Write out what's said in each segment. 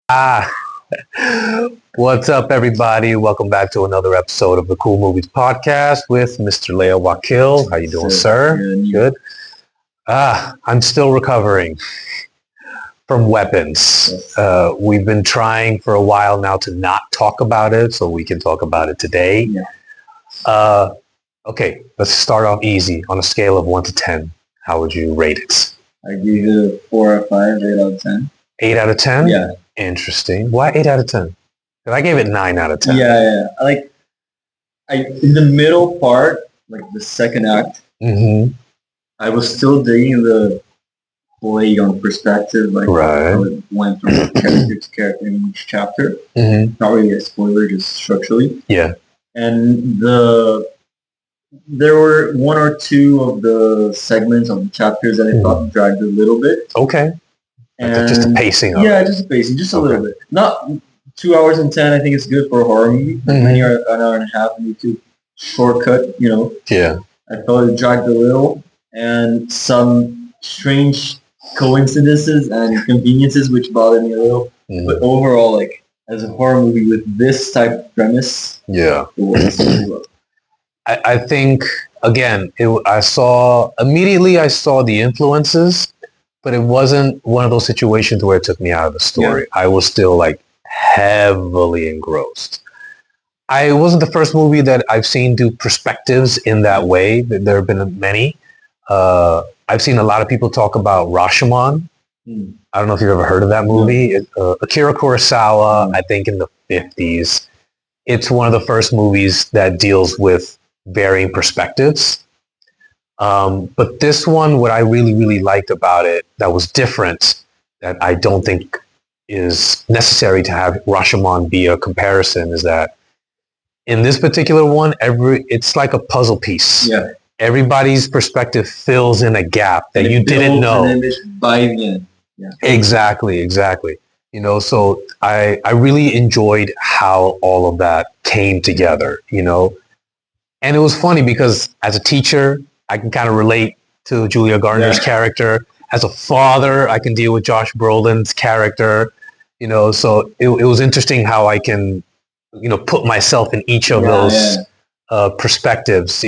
Ah, what's up, everybody? Welcome back to another episode of the Kool Movies Podcast with Mr. Leo Wakil. How you doing, sir? Good. I'm still recovering from weapons. We've been trying for a while now to not talk about it, so we can talk about it today. Okay, let's start off easy. On a scale of 1 to 10, how would you rate it? I give it a 4 or 5, 8 out of 10. 8 out of 10? Yeah. Interesting. Why 8 out of 10? Because I gave it 9 out of 10. Yeah. In the middle part, like the second act, I was still digging the play on perspective, like how it went from character to character in each chapter. Not really a spoiler, just structurally. Yeah. And there were 1 or 2 of the segments of the chapters that I thought dragged a little bit. Okay. And just the pacing of it. Just the pacing, just a little bit. Not 2 hours and 10, I think it's good for a horror movie. When you're an hour and a half and you could shortcut, Yeah. I felt it dragged a little. And some strange coincidences and conveniences which bothered me a little. But overall, like, as a horror movie with this type of premise, it works really well. I think, again, I saw the influences, but it wasn't one of those situations where it took me out of the story. Yeah. I was still like heavily engrossed. It wasn't the first movie that I've seen do perspectives in that way. There have been many. I've seen a lot of people talk about Rashomon. I don't know if you've ever heard of that movie. Akira Kurosawa, I think in the 50s. It's one of the first movies that deals with varying perspectives. But this one, what I really, really liked about it that was different, that I don't think is necessary to have Rashomon be a comparison, is that in this particular one, it's like a puzzle piece. Yeah. Everybody's perspective fills in a gap that you didn't know. An image by the end. Yeah. Exactly. So I really enjoyed how all of that came together, And it was funny because as a teacher, I can kind of relate to Julia Garner's character. As a father, I can deal with Josh Brolin's character, so it was interesting how I can, put myself in each of those perspectives,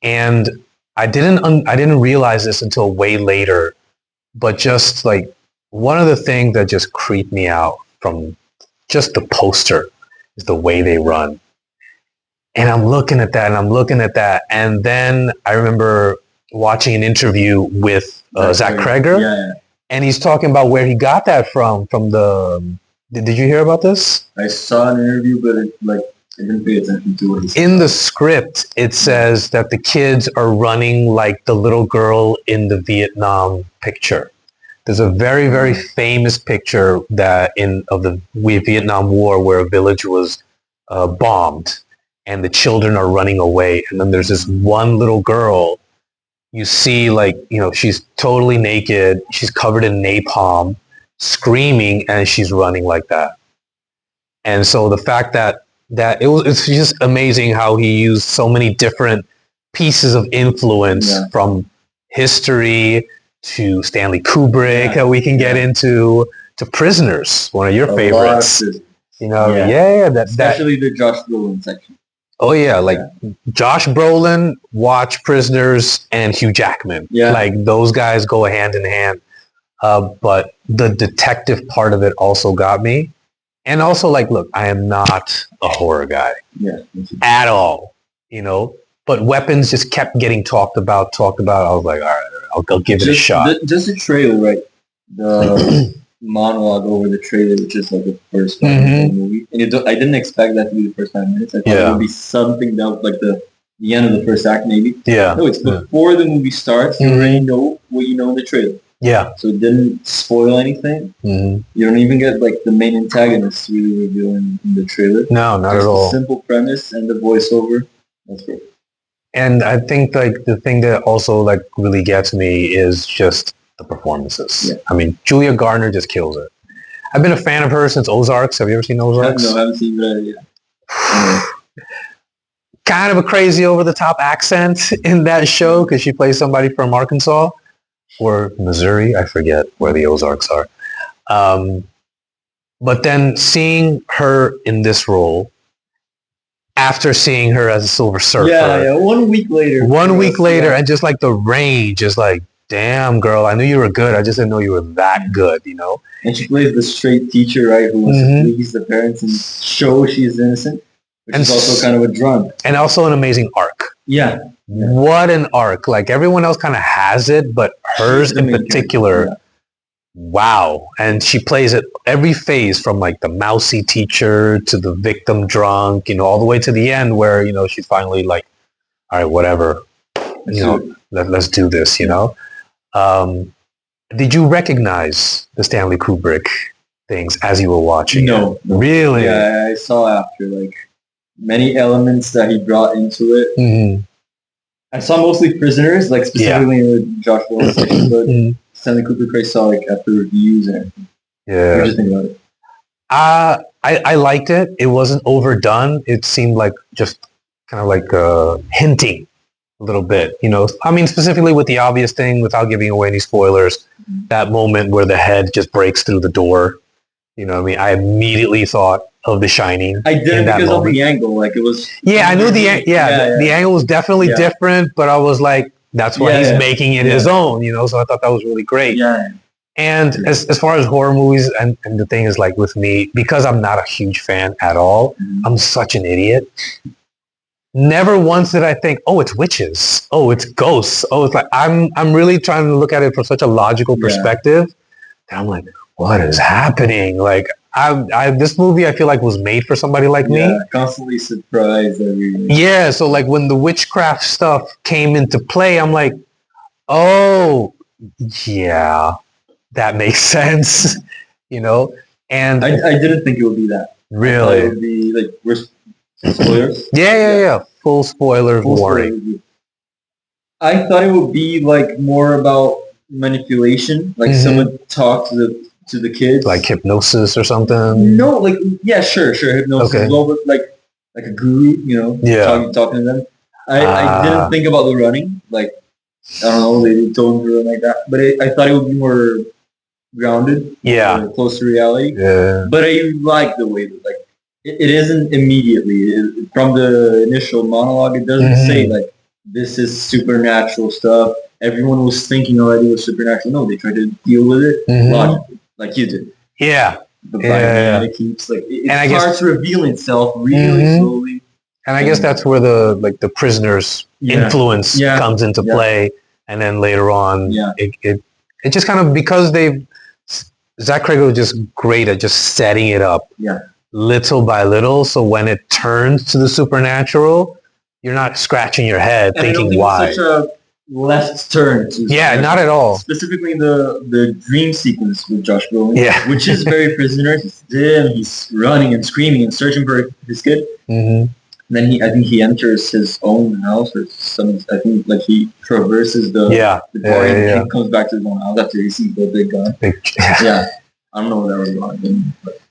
and I didn't realize this until way later, but just like one of the things that just creeped me out from just the poster is the way they run. And I'm looking at that. And then I remember watching an interview with Zach Creggers. And he's talking about where he got that from did you hear about this? I saw an interview, but I didn't pay attention to what he said. In the script, it says that the kids are running like the little girl in the Vietnam picture. There's a very, very famous picture of the Vietnam War where a village was bombed. And the children are running away. And then there's this one little girl. You see, she's totally naked. She's covered in napalm, screaming, and she's running like that. And so the fact that it's just amazing how he used so many different pieces of influence from history to Stanley Kubrick that we can get into, to Prisoners, one of your favorites. Especially the Josh Brolin section. Oh yeah, Josh Brolin, watch Prisoners, and Hugh Jackman. Yeah. Like those guys go hand in hand. But the detective part of it also got me. And also look, I am not a horror guy. Yeah. At all. But weapons just kept getting talked about. I was like, all right, I'll give it a shot. Just the trailer, right? The monologue over the trailer, which is like the first 5 minutes of the movie. And I didn't expect that to be the first 5 minutes. I thought it would be something that like the end of the first act, maybe. Yeah. No, it's before the movie starts. You already know what you know in the trailer. Yeah. So it didn't spoil anything. You don't even get the main antagonist really revealed in the trailer. No, not at all. The simple premise and the voiceover. That's great. And I think the thing that also really gets me is just the performances. Yeah. I mean, Julia Garner just kills it. I've been a fan of her since Ozarks. Have you ever seen Ozarks? No, I haven't seen that yet. Kind of a crazy over-the-top accent in that show because she plays somebody from Arkansas or Missouri. I forget where the Ozarks are. But then seeing her in this role, after seeing her as a Silver Surfer, yeah. 1 week later, and just like the range is like, damn, girl, I knew you were good. I just didn't know you were that good, you know? And she plays the straight teacher, right, who wants to please the parents and show she is innocent, which is also kind of a drunk. And also an amazing arc. Yeah. What an arc. Like everyone else kind of has it, but hers in particular, wow. And she plays it every phase from like the mousy teacher to the victim drunk, you know, all the way to the end where, you know, she's finally like, all right, whatever, you know, let's do this, you know? Did you recognize the Stanley Kubrick things as you were watching? No. Really? Yeah, I saw after, like, many elements that he brought into it. Mm-hmm. I saw mostly Prisoners, like, specifically in the Josh Willis section, but Stanley Kubrick I saw, like, after reviews and everything. Yeah. What did you think about it? I liked it. It wasn't overdone. It seemed like just kind of like hinting a little bit, you know. I mean, specifically with the obvious thing, without giving away any spoilers, that moment where the head just breaks through the door. You know what I mean? I immediately thought of The Shining. I did because of the angle. Like it was... Yeah, I knew the angle was definitely different, but I was like, that's why he's making it his own, you know? So I thought that was really great. Yeah. And as far as horror movies, and the thing is like with me, because I'm not a huge fan at all, I'm such an idiot. Never once did I think, oh, it's witches. Oh, it's ghosts. Oh, it's like, I'm really trying to look at it from such a logical perspective. And I'm like, what is happening? Like, this movie I feel like was made for somebody like me. Constantly surprised everything. Yeah, so like when the witchcraft stuff came into play, I'm like, oh, yeah, that makes sense, you know? And I didn't think it would be that. Really? It would be like spoilers. Yeah. Full spoiler warning. I thought it would be like more about manipulation, like someone talk to the kids, like hypnosis or something. No, like sure, hypnosis as well, but like a guru, you know, talking to them. I didn't think about the running, like I don't know, they told me to run like that, but I thought it would be more grounded, close to reality. Yeah, but I like the way that like it isn't immediately from the initial monologue. It doesn't say like this is supernatural stuff. Everyone was thinking already was supernatural. No, they tried to deal with it logically, like you did. Yeah. But it keeps like it starts revealing itself really slowly. And I guess that's where the prisoner's influence comes into play. And then later on, it just kind of, because Zach Creggers was just great at just setting it up little by little. So when it turns to the supernatural, you're not scratching your head thinking why. Such a left turn. Not at all. Specifically the dream sequence with Josh Brolin, which is very Prisoner. He's running and screaming and searching for his kid. And then I think he enters his own house or some. I think like he traverses the door and he comes back to his own house after he sees the big gun. I don't know what that was about. But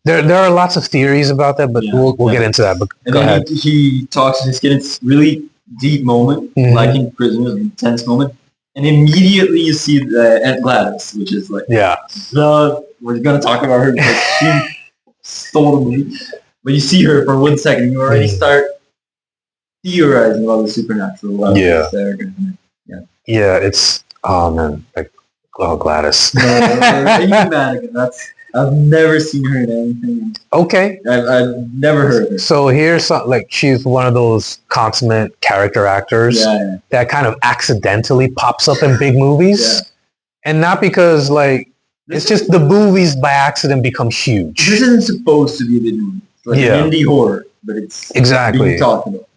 there are lots of theories about that, but we'll get into that. But go ahead. He talks to his kid. It's really deep moment, like in Prisoners, an intense moment, and immediately you see the Aunt Gladys, which is like we're gonna talk about her because she stole the movie. But you see her for 1 second, you already start theorizing about the supernatural. It's like Gladys. I've never seen her in anything. Okay, I've never heard of her. So here's something, like she's one of those consummate character actors that kind of accidentally pops up in big movies, and not because like it's just the movies by accident become huge. This isn't supposed to be a big movie. Like indie horror, but it's being talked about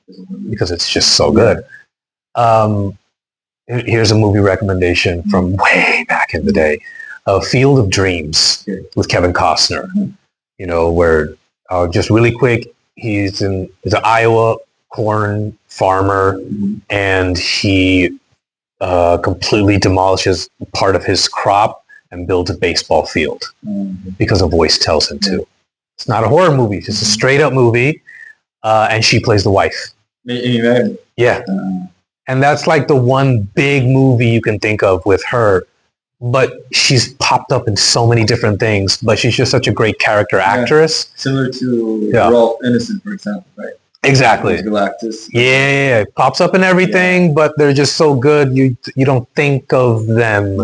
because it's just so good. Here's a movie recommendation from way back in the day, Field of Dreams with Kevin Costner. You know, where just really quick, he's an Iowa corn farmer, and he completely demolishes part of his crop and builds a baseball field because a voice tells him to. It's not a horror movie. It's a straight up movie. And she plays the wife. Yeah. And that's like the one big movie you can think of with her. but she's popped up in so many different things. But she's just such a great character actress. Similar to Ralph Innocent, for example, right? Exactly. Galactus. Yeah, pops up in everything, but they're just so good. You don't think of them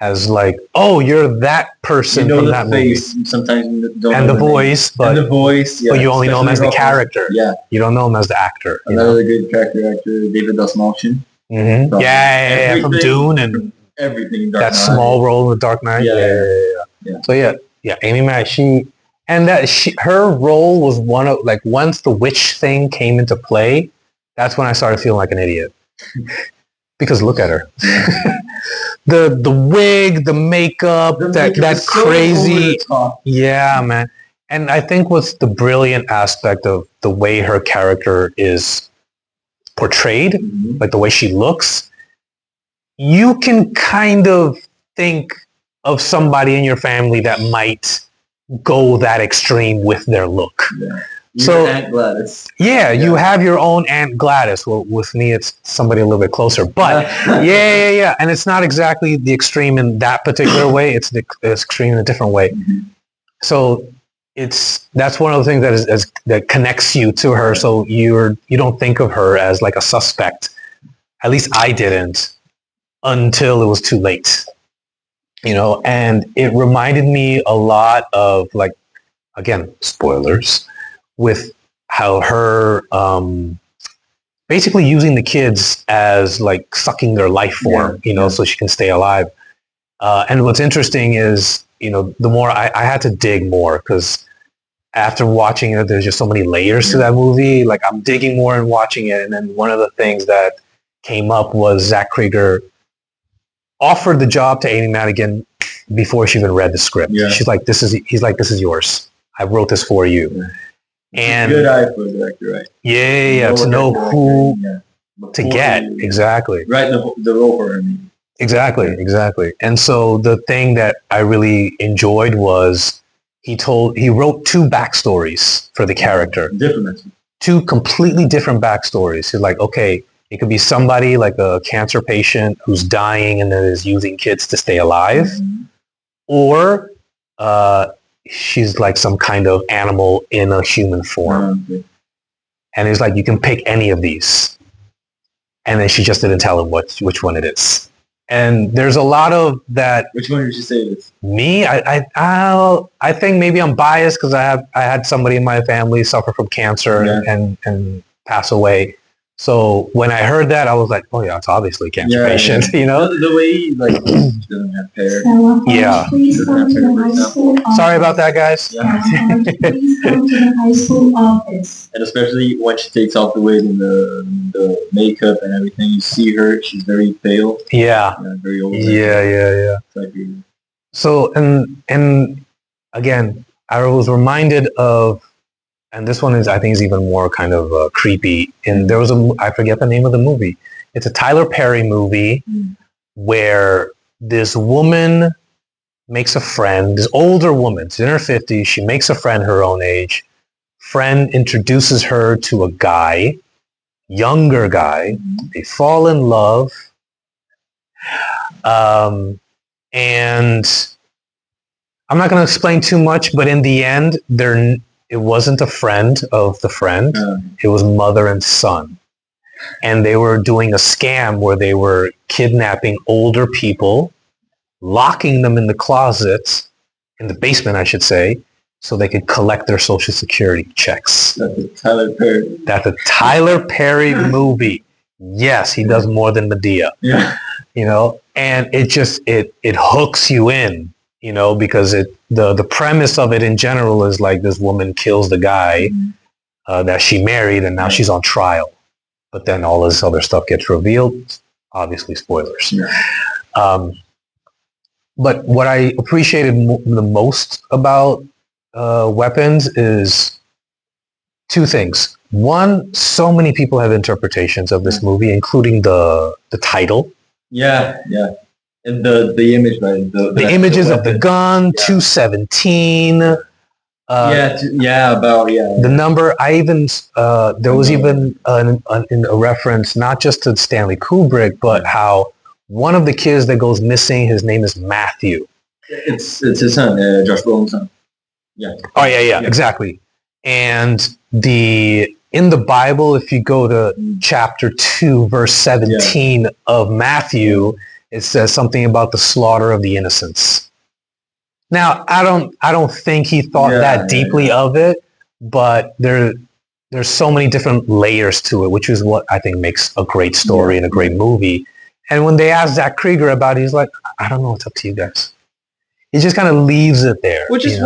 as like, oh, you're that person from that face, movie. Sometimes you don't and know the voice, but you only know him as the character. Yeah, you don't know him as the actor. Another good character actor, David Dastmalchian. Mm-hmm. Yeah, from Dune and everything. That small role in The Dark Knight. Yeah. So Amy Mack, her role was one of, like, once the witch thing came into play, that's when I started feeling like an idiot. Because look at her. the wig, the makeup, that crazy. Yeah, man. And I think what's the brilliant aspect of the way her character is portrayed, like the way she looks, you can kind of think of somebody in your family that might go that extreme with their look. Yeah. So Aunt Gladys. Yeah, you have your own Aunt Gladys. Well, with me, it's somebody a little bit closer. But yeah. And it's not exactly the extreme in that particular way. It's the extreme in a different way. So that's one of the things that connects you to her. So you don't think of her as like a suspect. At least I didn't until it was too late. And it reminded me a lot of, like, again, spoilers, with how her basically using the kids as like sucking their life form, so she can stay alive. And what's interesting is, the more I had to dig more, because after watching it, there's just so many layers to that movie. Like, I'm digging more and watching it. And then one of the things that came up was Zach Creggers offered the job to Amy Madigan before she even read the script. Yeah. He's like, this is yours. I wrote this for you. Yeah. And good eye for the director, right? Yeah, to know who to get. Exactly. Right, the role for her. Exactly. And so the thing that I really enjoyed was he wrote two backstories for the character. Different. Two completely different backstories. He's like, okay, it could be somebody like a cancer patient who's dying and then is using kids to stay alive, or she's like some kind of animal in a human form. And he's like, you can pick any of these. And then she just didn't tell him which one it is. And there's a lot of that. Which one did she say it is? Me? I think maybe I'm biased because I had somebody in my family suffer from cancer and pass away. So when I heard that, I was like, oh yeah, it's obviously a cancer patient, The way, like, doesn't have hair. Yeah. Sorry about that, guys. Yeah. Please come to the high school office. And especially when she takes off the wig and the makeup and everything, you see her, she's very pale. Yeah. Very old. Yeah. Like, so, and again, I was reminded of, and this one I think is even more kind of creepy. And there was I forget the name of the movie. It's a Tyler Perry movie where this woman makes a friend, this older woman, she's in her 50s. She makes a friend her own age. Friend introduces her to a guy, younger guy. They fall in love. And I'm not going to explain too much, but in the end, it wasn't a friend of the friend. It was mother and son. And they were doing a scam where they were kidnapping older people, locking them in the closet, in the basement, I should say, so they could collect their Social Security checks. That's a Tyler Perry. That's a Tyler Perry movie. Yes, he does more than Medea. Yeah. And it hooks you in. Because the premise of it in general is like this woman kills the guy that she married, and now she's on trial. But then all this other stuff gets revealed. Obviously, spoilers. Yeah. But what I appreciated the most about Weapons is two things. One, so many people have interpretations of this movie, including the title. Yeah. And the image, right? The images of the gun, 217. The number. I even there was even a reference not just to Stanley Kubrick, but how one of the kids that goes missing, his name is Matthew. It's his son, Josh Brolin's son. Yeah. Oh yeah, exactly. And in the Bible, if you go to chapter 2, verse 17 of Matthew, it says something about the slaughter of the innocents. Now, I don't think he thought that deeply of it, but there's so many different layers to it, which is what I think makes a great story and a great movie. And when they asked Zach Creggers about it, he's like, I don't know, it's up to you guys. He just kind of leaves it there. Which is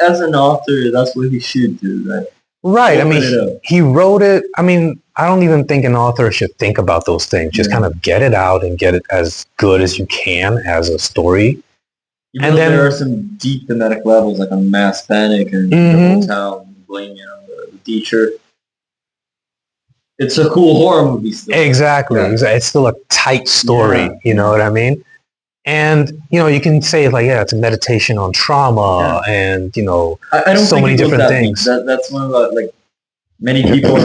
as an author, that's what he should do, right? Right. I mean, he wrote it. I mean, I don't even think an author should think about those things. Just kind of get it out and get it as good as you can as a story. Even and then there are some deep thematic levels, like a mass panic and the whole town blaming on the teacher. It's a cool horror movie still. Exactly. Yeah. It's still a tight story. You know what I mean? And, you can say, like, it's a meditation on trauma and, I don't so many different things. That's one of the, like, many people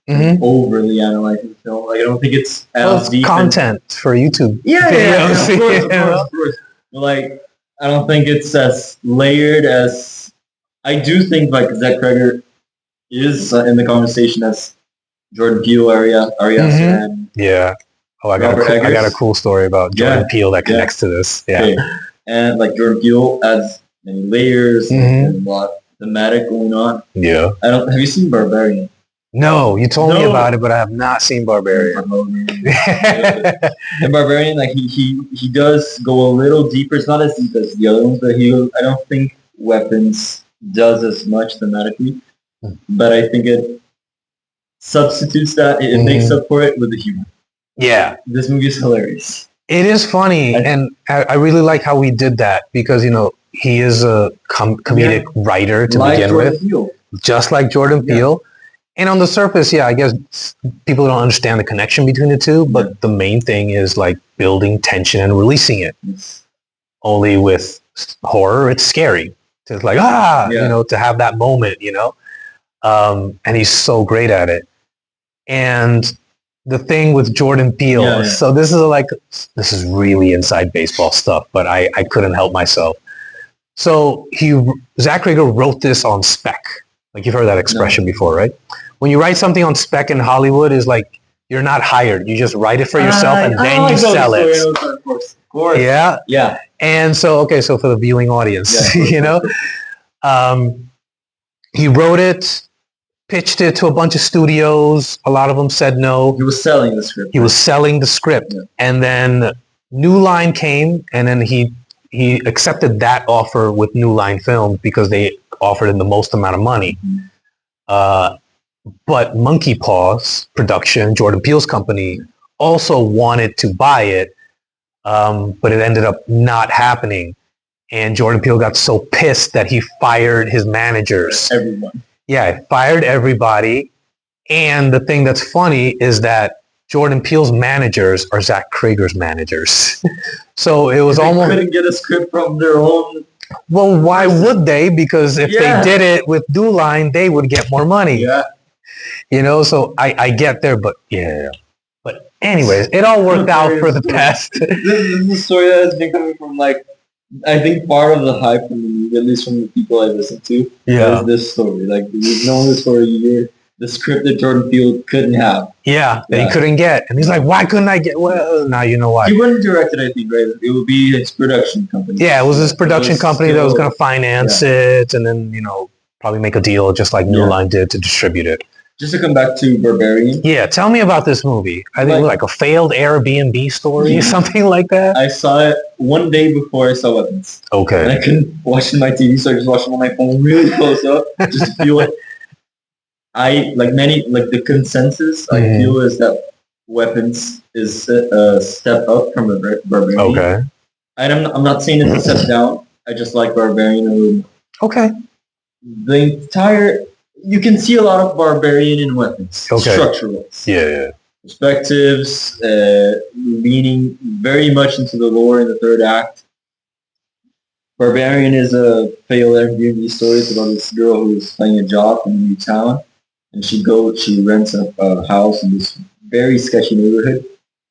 overly analyzing the film. Like, I don't think it's as deep. Content for YouTube. Of course. But, like, I don't think it's as layered as... I do think, like, Zach Creggers is in the conversation as Jordan Peele, Arias, and... Yeah. Oh, I got a cool story about Jordan Peele that connects to this. Yeah. Okay. And like Jordan Peele adds many layers and a lot thematic going on. Yeah. Have you seen Barbarian? No, you told me about it, but I have not seen Barbarian. And Barbarian, like he does go a little deeper. It's not as deep as the other ones, but I don't think Weapons does as much thematically. But I think it substitutes that. It makes up for it with the humor. Yeah. This movie is hilarious. It is funny, and I really like how we did that because, he is a comedic writer to begin with, just like Jordan Peele. And on the surface, I guess people don't understand the connection between the two, but the main thing is like building tension and releasing it. Only with horror, it's scary. It's like, to have that moment, and he's so great at it. And the thing with Jordan Peele, so this is really inside baseball stuff, but I couldn't help myself. So Zach Creggers wrote this on spec. Like you've heard that expression before, right? When you write something on spec in Hollywood, is like you're not hired. You just write it for yourself and then you sell it. Of course. Yeah. Yeah. And so for the viewing audience, he wrote it, pitched it to a bunch of studios. A lot of them said no. He was selling the script. Yeah. And then New Line came, and then he accepted that offer with New Line Films because they offered him the most amount of money. But Monkey Paws Production, Jordan Peele's company, also wanted to buy it, but it ended up not happening. And Jordan Peele got so pissed that he fired his managers. Everyone. Yeah, fired everybody. And the thing that's funny is that Jordan Peele's managers are Zach Creggers' managers. So it was almost... They couldn't get a script from their own... Well, why would they? Because if they did it with New Line, they would get more money. Yeah. So I get there, but But anyways, it all worked out for the best. This is a story that has been coming from, like, I think part of the hype from the movie, at least from the people I listen to, is this story. Like, we've known this for a year. The script that Jordan Peele couldn't have. Yeah, that he couldn't get. And he's like, why couldn't I get? Well, now you know why. He wouldn't direct it, I think, right? It would be his production company. Yeah, it was his production company that was going to finance it and then, probably make a deal just like New Line did to distribute it. Just to come back to Barbarian. Yeah, tell me about this movie. I think like a failed Airbnb story, something like that. I saw it one day before I saw Weapons. Okay. And I couldn't watch it on my TV, so I just watched it on my phone really close up just to feel it. The consensus I feel is that Weapons is a step up from Barbarian. Okay. I'm not saying it's a step down. I just like Barbarian a little more. Okay. You can see a lot of Barbarian in Weapons, structure-wise. Yeah. Perspectives, leaning very much into the lore in the third act. Barbarian is a failed Airbnb story. It's about this girl who's finding a job in a new town, and she rents a house in this very sketchy neighborhood,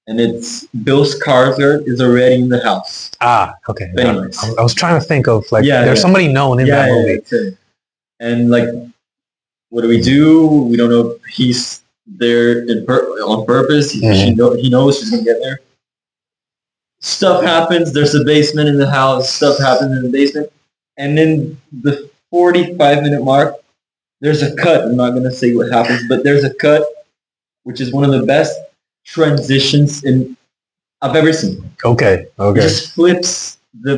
and it's Bill Skarsgård is already in the house. Ah, okay. But anyways. I was trying to think of there's somebody known in that movie. And what do? We don't know if he's there on purpose. He knows she's gonna get there. Stuff happens. There's a basement in the house. Stuff happens in the basement, and then the 45-minute mark, there's a cut. I'm not gonna say what happens, but there's a cut, which is one of the best transitions I've ever seen. Okay. It just flips the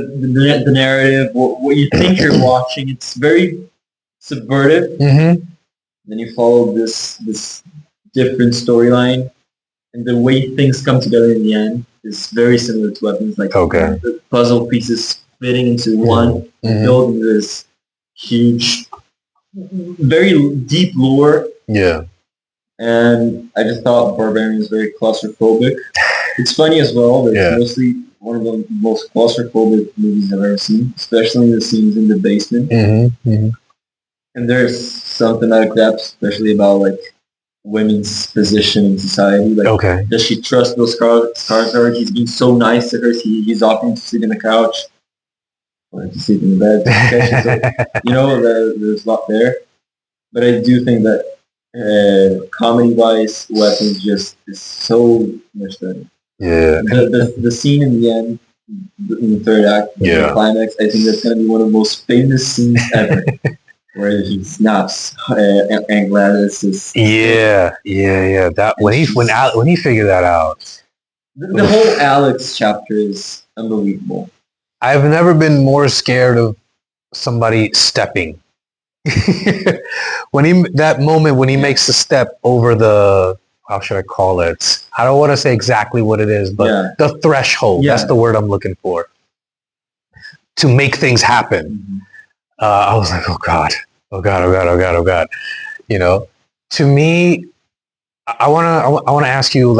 narrative. What you think you're watching. It's very subvertive. Mm-hmm. Then you follow this different storyline, and the way things come together in the end is very similar to Weapons. The puzzle pieces fitting into one, building this huge, very deep lore. Yeah. And I just thought Barbarian is very claustrophobic. It's funny as well. It's mostly one of the most claustrophobic movies I've ever seen, especially the scenes in the basement. Mm-hmm. Mm-hmm. And there's something I grasp, especially about women's position in society. Does she trust Bill Skarsgård? He's being so nice to her. He's offering to sleep in the couch, or to sleep in the bed. There's a lot there. But I do think that comedy-wise, Weapons just is so much better. Yeah. The scene in the end, in the third act, the climax, I think that's going to be one of the most famous scenes ever. Where he snaps and Gladys is that when he figured that out, the whole Alex chapter is unbelievable. I've never been more scared of somebody stepping. When he makes the step over the, how should I call it? I don't want to say exactly what it is, but the threshold. That's the word I'm looking for. To make things happen. Mm-hmm. I was like, oh God. To me, I want to ask you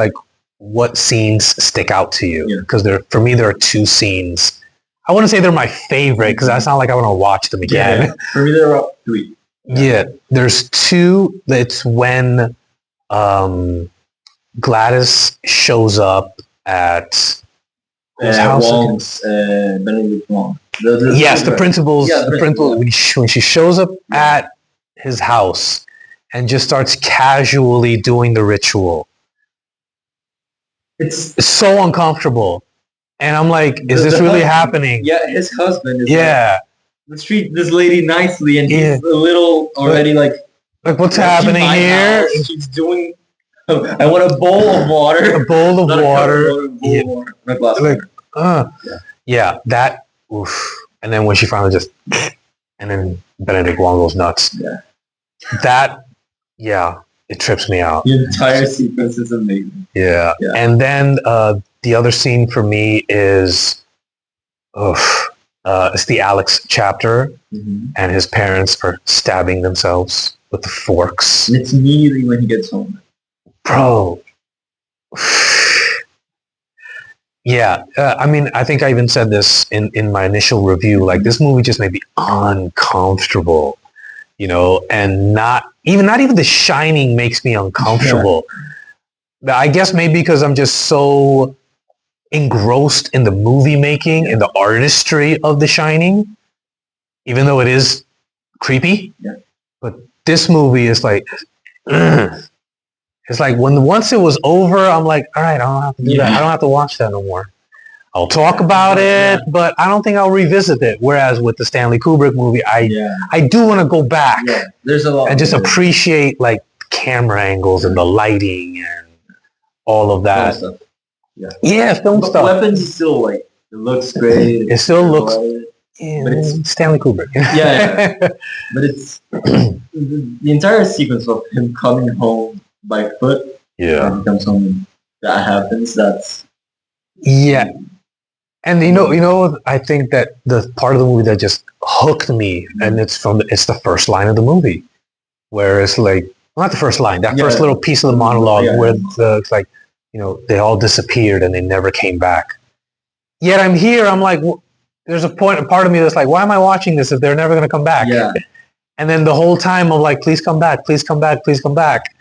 what scenes stick out to you? Because for me, there are two scenes. I wouldn't say they're my favorite because that's not like I want to watch them again. Yeah. For me, there are three. Yeah, there's two. It's when Gladys shows up at Wong's, Benedict Wong. The principal's. The principal when she shows up at his house and just starts casually doing the ritual. It's so uncomfortable, and I'm like, "Is this really happening?" Yeah, his husband is. Let's treat this lady nicely, and he's a little already what's happening here? And she's doing. I want a bowl of water. A bowl of water. A glass of water. That. Oof. And then when she finally just, and then Benedict Wong goes nuts. Yeah. That, it trips me out. The entire sequence is amazing. Yeah. And then the other scene for me is, it's the Alex chapter, and his parents are stabbing themselves with the forks. And it's immediately when he gets home. Bro. I think I even said this in my initial review. This movie just made me uncomfortable, and not even The Shining makes me uncomfortable. I guess maybe because I'm just so engrossed in the movie making and the artistry of The Shining, even though it is creepy. Yeah. But this movie is it's like once it was over, I'm like, all right, I don't have to do that. I don't have to watch that no more. I'll talk about it, but I don't think I'll revisit it. Whereas with the Stanley Kubrick movie, I do want to go back. Yeah, there's a lot. And just appreciate camera angles and the lighting and all of that. Film stuff. Film but stuff. Weapons is still it looks great. It still looks. But it's Stanley Kubrick. But it's the entire sequence of him coming home by foot. And he comes home and that happens. That's and I think that the part of the movie that just hooked me, and it's the first line of the movie, where it's not the first line, that first little piece of the monologue where it's they all disappeared and they never came back. Yet I'm here. I'm like, there's a part of me that's like, why am I watching this if they're never going to come back? Yeah. And then the whole time I'm like, please come back, please come back, please come back.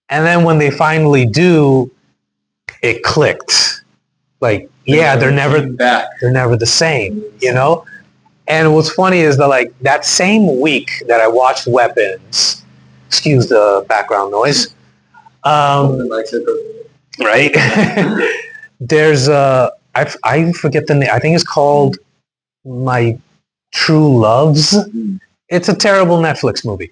And then when they finally do, it clicked. Like, yeah, they're never the same, you know? And what's funny is that, like, that same week that I watched Weapons, excuse the background noise, right? There's I forget the name. I think it's called My True Loves. It's a terrible Netflix movie.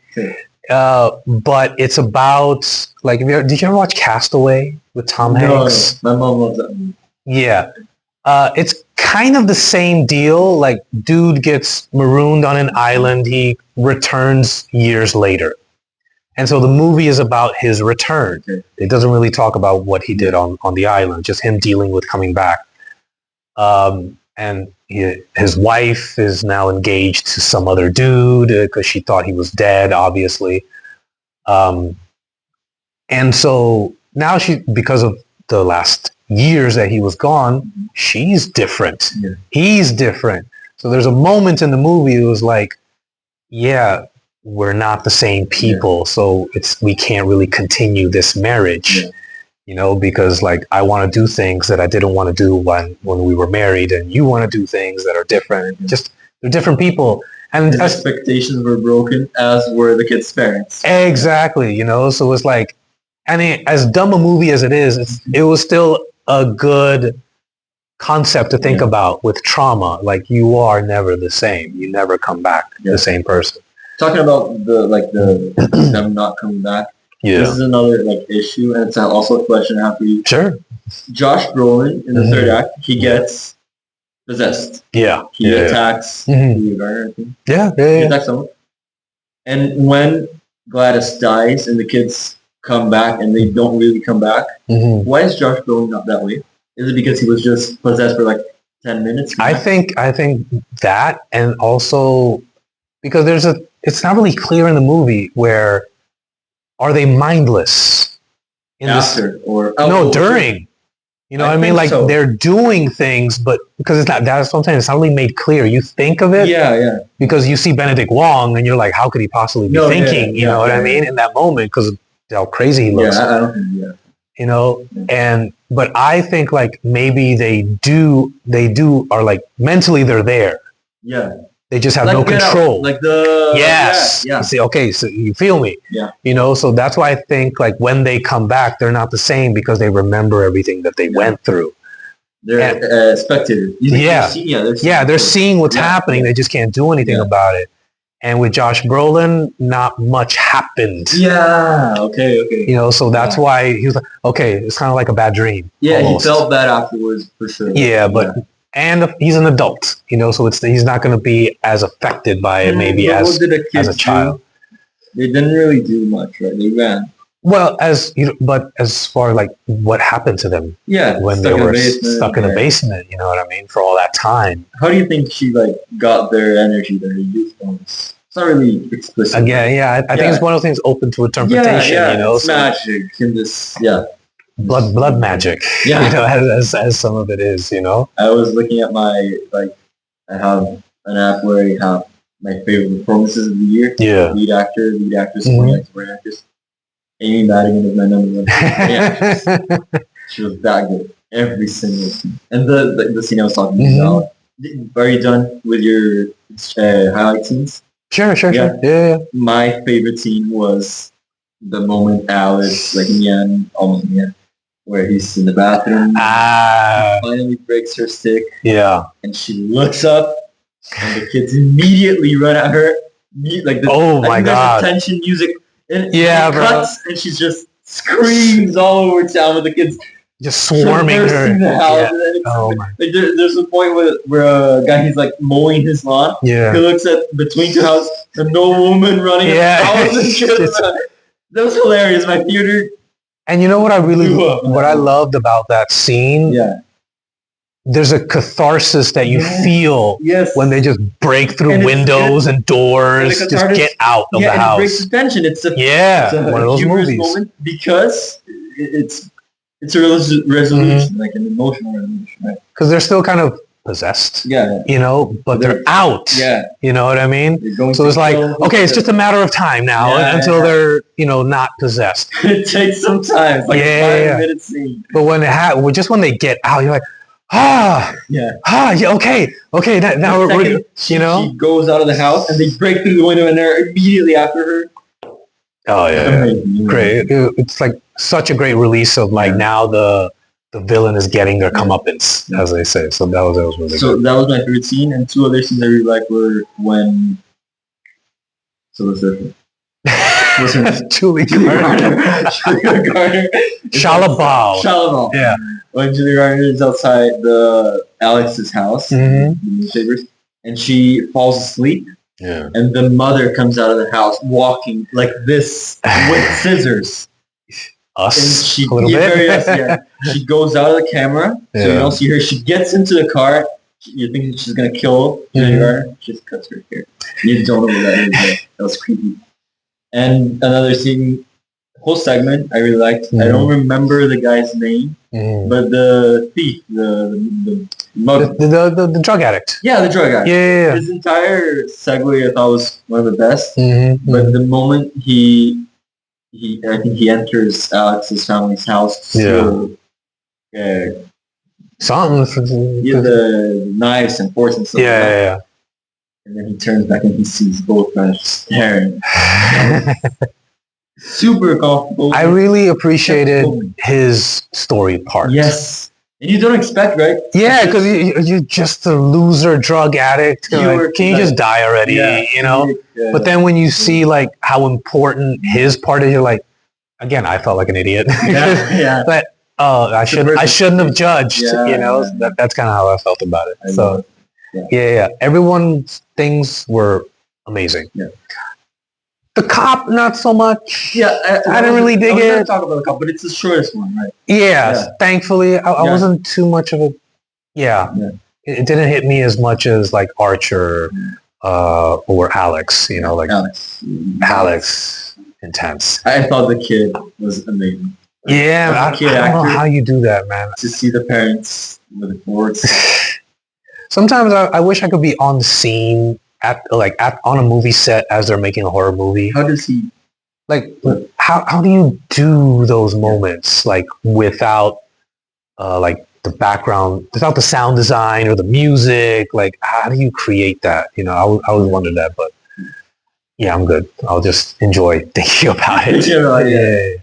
But it's about, like, did you ever watch Castaway with Tom Hanks? No, my mom loves that movie. Yeah. It's kind of the same deal. Like, dude gets marooned on an island. He returns years later. And so the movie is about his return. It doesn't really talk about what he did on the island, just him dealing with coming back. And his wife is now engaged to some other dude because she thought he was dead, obviously. And so now because of the last years that he was gone, she's different. Yeah. He's different. So there's a moment in the movie it was like, yeah, we're not the same people, so we can't really continue this marriage, you know, because, like, I want to do things that I didn't want to do when we were married, and you want to do things that are different. Just they're different people, and expectations were broken, as were the kids' parents. Exactly, you know. So it's like, and as dumb a movie as it is, it was still a good concept to think about with trauma. Like, you are never the same. You never come back the same person. Talking about the them not coming back. Yeah. This is another, like, issue, and it's also a question I have for you. Sure. Josh Brolin in the third act, he gets possessed. Yeah. He attacks the guard, I think. Yeah. He attacks someone. And when Gladys dies and the kids come back and they don't really come back, why is Josh Brolin not that way? Is it because he was just possessed for like 10 minutes? I think that, and also because it's not really clear in the movie where are they mindless in after during. You know what I mean? Like, they're doing things, but because that's what I'm saying, it's not really made clear. You think of it because you see Benedict Wong and you're like, how could he possibly be thinking? You know what I mean? In that moment, because of how crazy he looks. I don't think, you know, but I think, like, maybe they are, like, mentally they're there. Yeah. They just have no control. Like the... Yes. You see, okay, so you feel me. Yeah. You know, so that's why I think, like, when they come back, they're not the same because they remember everything that they went through. They're spectators. They're seeing what's happening. They just can't do anything about it. And with Josh Brolin, not much happened. Yeah, okay. You know, so that's why he was like, okay, it's kind of like a bad dream. Yeah, almost. He felt bad afterwards, for sure. Yeah, but... And he's an adult, you know, so he's not going to be as affected by it maybe as a child. They didn't really do much, right? They ran. Well, but as far as, like, what happened to them when they were stuck in a basement, you know what I mean, for all that time. How do you think she, like, got their energy, their youthfulness? It's not really explicit. Again, I think it's one of those things open to interpretation, you know. It's magic in this, blood magic, you know, as some of it is, you know. I was looking at my, like, I have an app where I have my favorite performances of the year. Yeah. Lead actor, supporting actress. Amy Madigan is my number one actress. She was that good. Every single scene. And the scene I was talking about. Are you done with your highlight scenes? Sure. Yeah. My favorite scene was the moment Alice, like, in the end, almost in the end, where he's in the bathroom, finally breaks her stick, and she looks up, and the kids immediately run at her, like, my god, there's tension music, and it cuts, and she just screams all over town with the kids just swarming her. In the house. Like, there's a point where a guy, he's, like, mowing his lawn, he looks at between two houses, and no woman running out of the That was hilarious. My theater. And you know what I loved about that scene? Yeah. There's a catharsis that you feel when they just break through windows and doors, just get out of the house. It breaks the tension. It's a one of those movies. Moment because it's a resolution, like an emotional resolution, right? Because they're still kind of possessed. Yeah. You know, but they're out. Yeah. You know what I mean? So it's like, okay, it's just a matter of time now until they're, you know, not possessed. It takes some time. It's like a 5-minute scene. But when just when they get out, you're like, yeah, okay. Now we're you know, she goes out of the house and they break through the window and they're immediately after her. Oh yeah, great. It's like such a great release of like now the villain is getting their comeuppance, as they say. So that was really good. So that was my favorite scene, and two other scenes I really liked were when. So what's her name? Julie Garner. Shalabal. Yeah. When Julie Garner is outside Alex's house, the newspapers, and she falls asleep. Yeah. And the mother comes out of the house walking like this with scissors. Us and she, a little bit. She goes out of the camera, so you don't see her. She gets into the car. You're thinking she's gonna kill Julie Garner. She just cuts her hair. You don't know what that is. That was creepy. And another scene, whole segment I really liked. I don't remember the guy's name, but the thief, the drug addict. Yeah, the drug addict. Yeah. His entire segue I thought was one of the best. But the moment I think he enters Alex's family's house. Something for the knives and forks and stuff. Yeah. And then he turns back and he sees both guys staring. Super comfortable. I really appreciated his story part. Yes. And you don't expect, right? Yeah, because you're just a loser drug addict. Can you just die already? You know? Yeah, but then when you see like how important his part is, you're like, again, I felt like an idiot. But I shouldn't have judged. You know, that's kind of how I felt about it. Yeah. Everyone's things were amazing. Yeah. The cop, not so much. Yeah, I didn't really dig it. I was talk about the cop, but it's the shortest one, right? Yes, thankfully, I wasn't too much of a. It didn't hit me as much as like Archer or Alex. You know, like Alex, intense. I thought the kid was amazing. Yeah, I don't know how you do that, man. To see the parents with the forks. Sometimes I wish I could be on the scene on a movie set as they're making a horror movie. How does he? Like, how do you do those moments like without like the background, without the sound design or the music? Like, how do you create that? You know, I always wondered that, but yeah, I'm good. I'll just enjoy thinking about it.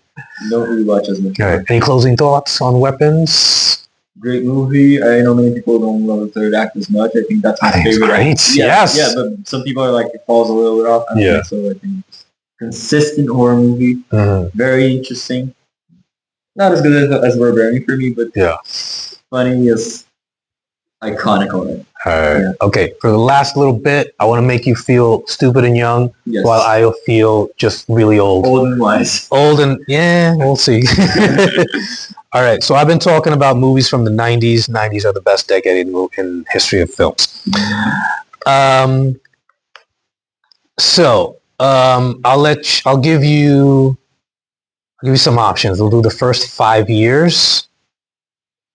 Don't really watch as much. All right. Any closing thoughts on Weapons? Great movie. I know many people don't love the third act as much. I think that's my favorite. Great. Yes. Yeah, but some people are like, it falls a little bit off. I think so I think it's consistent horror movie. Very interesting. Not as good as Barbarian for me, but funny is iconic on it. All right. Okay. For the last little bit, I want to make you feel stupid and young, while I'll feel just really old. Old and wise. Old and we'll see. All right. So I've been talking about movies from the 90s. 90s are the best decade in history of films. I'll give you some options. We'll do the first 5 years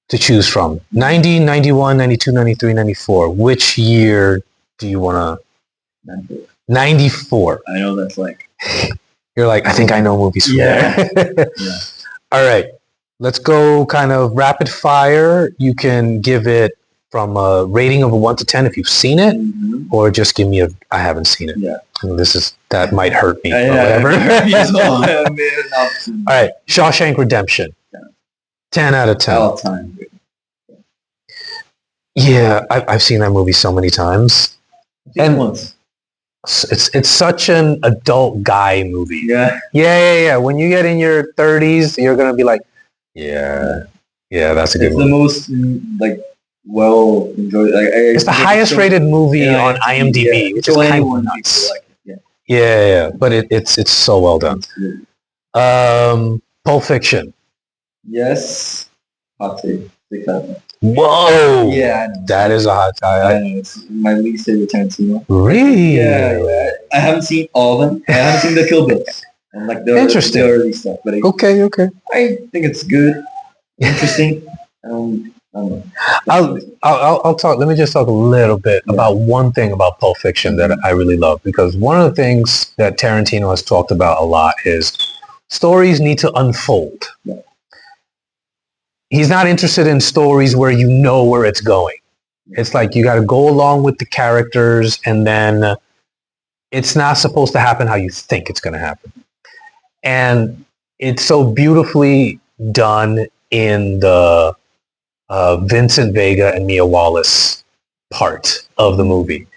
to choose from. 90, 91, 92, 93, 94. Which year do you want to? 94. I know that's like. You're like, I think I know movies from there. All right. Let's go kind of rapid fire. You can give it from a rating of a 1 to 10 if you've seen it, or just give me I haven't seen it. Yeah. And that might hurt me, or whatever. All right. Shawshank Redemption. 10 out of 10. All time. Yeah, I've seen that movie so many times. And once. It's such an adult guy movie. Yeah. When you get in your 30s, you're going to be like, yeah, that's a good movie. It's the most, like, well enjoyed. It's the highest rated movie on IMDb, which is kind of nuts. Yeah, but it's so well done. Pulp Fiction. Yes. Hot take. Big fan. Whoa! Yeah, I know. That is a hot take. I know. It's my least favorite Tarantino. Really? Yeah. I haven't seen all of them. I haven't seen the Kill Bill. And like the early stuff. But Okay. I think it's good. Interesting. I I'll talk. Let me just talk a little bit about one thing about Pulp Fiction that I really love, because one of the things that Tarantino has talked about a lot is stories need to unfold. Yeah. He's not interested in stories where you know where it's going. It's like you got to go along with the characters, and then it's not supposed to happen how you think it's going to happen. And it's so beautifully done in the Vincent Vega and Mia Wallace part of the movie.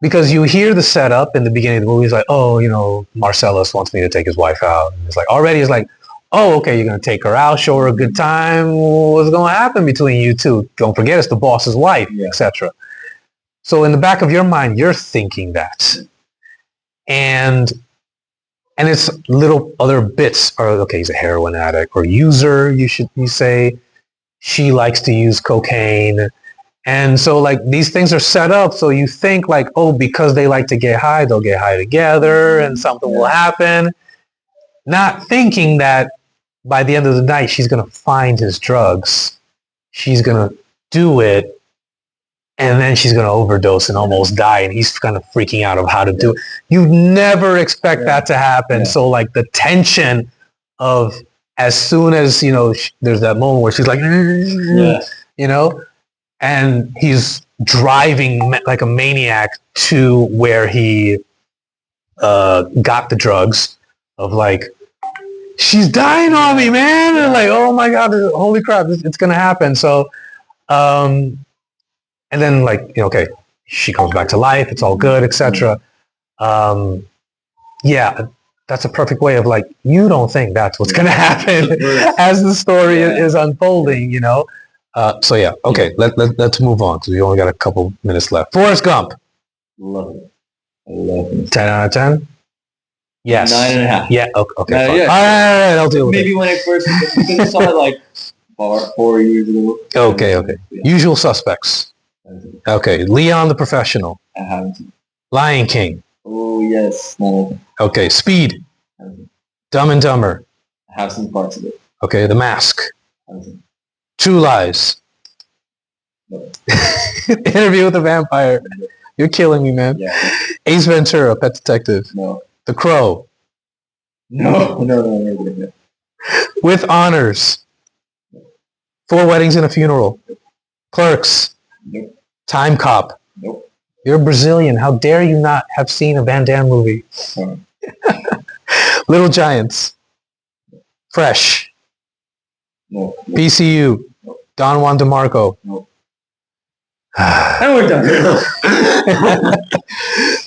Because you hear the setup in the beginning of the movie, it's like, oh, you know, Marcellus wants me to take his wife out. And it's like, already it's like, oh, okay, you're going to take her out, show her a good time. What's going to happen between you two? Don't forget, it's the boss's wife, etc. So in the back of your mind, you're thinking that. And it's little other bits are, okay, he's a heroin addict or user, you say. She likes to use cocaine. And so like these things are set up so you think like, oh, because they like to get high, they'll get high together and something will happen. Not thinking that by the end of the night, she's going to find his drugs. She's going to do it. And then she's going to overdose and almost die. And he's kind of freaking out of how to do it. You never expect that to happen. So like the tension of, as soon as, you know, there's that moment where she's like, you know, and he's driving like a maniac to where he got the drugs of like, she's dying on me, man. And like, oh my God, holy crap, it's going to happen. So, and then like, you know, okay, she comes back to life. It's all good, etc. That's a perfect way of like, you don't think that's what's going to happen as the story is unfolding, you know? Okay, let's move on because we only got a couple minutes left. Forrest Gump. Love it. I love it. 10 out of 10? Yes. 9.5. Yeah, okay, fine. Yeah. All right, I'll deal with Maybe when I first saw it like 4 years ago. Okay. Yeah. Usual Suspects. Okay, Leon the Professional. I haven't. Lion King. Oh, yes. No. Okay, Speed. Dumb and Dumber. I have some parts of it. Okay, The Mask. True Lies. No. Interview with the Vampire. You're killing me, man. Yeah. Ace Ventura, Pet Detective. No. The Crow. No. With Honors. 4 Weddings and a Funeral. Clerks. Nope. Time Cop. Nope. You're Brazilian. How dare you not have seen a Van Damme movie? Sorry. Little Giants. Fresh. No. PCU. Nope. Don Juan DeMarco. Nope. And we're done.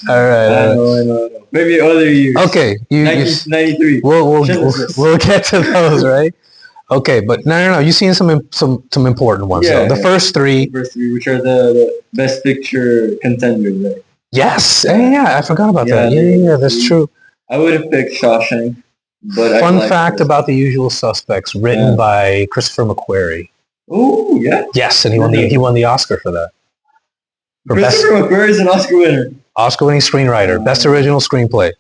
All right. I know. Maybe other years. Okay. 1993. We'll get to those, right? Okay, but no. You've seen some important ones. Yeah, though. The first three, which are the best picture contenders, right? Yes. Yeah, I forgot about that. Yeah, that's true. I would have picked Shawshank, but Fun fact about The Usual Suspects, written by Christopher McQuarrie. Oh, yeah. Yes, and he won the Oscar for that. Christopher McQuarrie is an Oscar winner. Oscar-winning screenwriter, best original screenplay.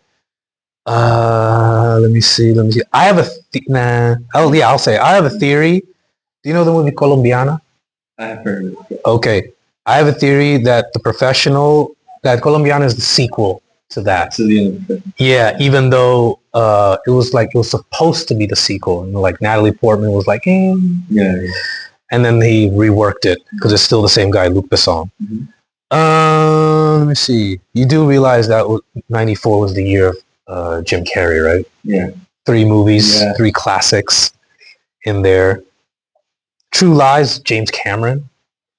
Let me see. I have I'll say I have a theory. Do you know the movie Colombiana? I have heard of it. Okay, I have a theory that that Colombiana is the sequel to that. To the end of it. Yeah, even though it was supposed to be the sequel, and like Natalie Portman was like, yeah. And then he reworked it because it's still the same guy, Luc Besson. Mm-hmm. Let me see. You do realize that 94 was the year of Jim Carrey, right? Yeah. 3 movies, 3 classics in there. True Lies, James Cameron.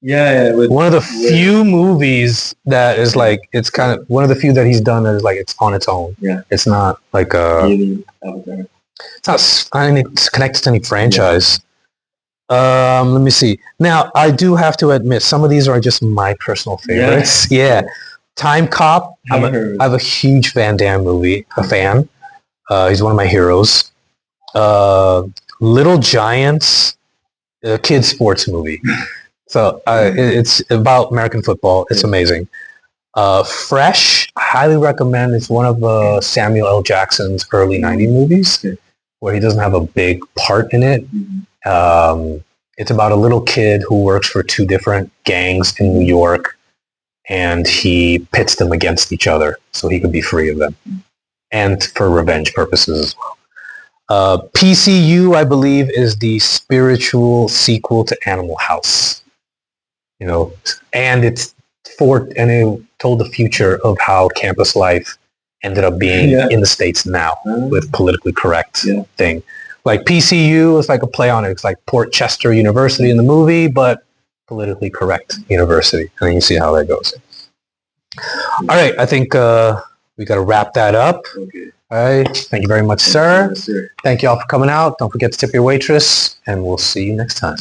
Yeah. One of the few movies that is like, it's kind of one of the few that he's done that is like, it's on its own. Yeah. It's not like it's connected to any franchise. Yeah. Let me see. Now, I do have to admit, some of these are just my personal favorites. Yeah. Time Cop. I have a huge Van Damme fan. He's one of my heroes. Little Giants, a kid's sports movie. So it's about American football. It's amazing. Fresh, I highly recommend. It's one of Samuel L. Jackson's early 90s movies where he doesn't have a big part in it. It's about a little kid who works for two different gangs in New York, and he pits them against each other so he could be free of them, and for revenge purposes as well. PCU, I believe, is the spiritual sequel to Animal House. You know, and it told the future of how campus life ended up being in the States now with politically correct thing. Like PCU is like a play on it. It's like Port Chester University in the movie, but politically correct university. And then you see how that goes. All right, I think we got to wrap that up. Okay. All right. Thank you very much, sir. Yes, sir. Thank you all for coming out. Don't forget to tip your waitress, and we'll see you next time.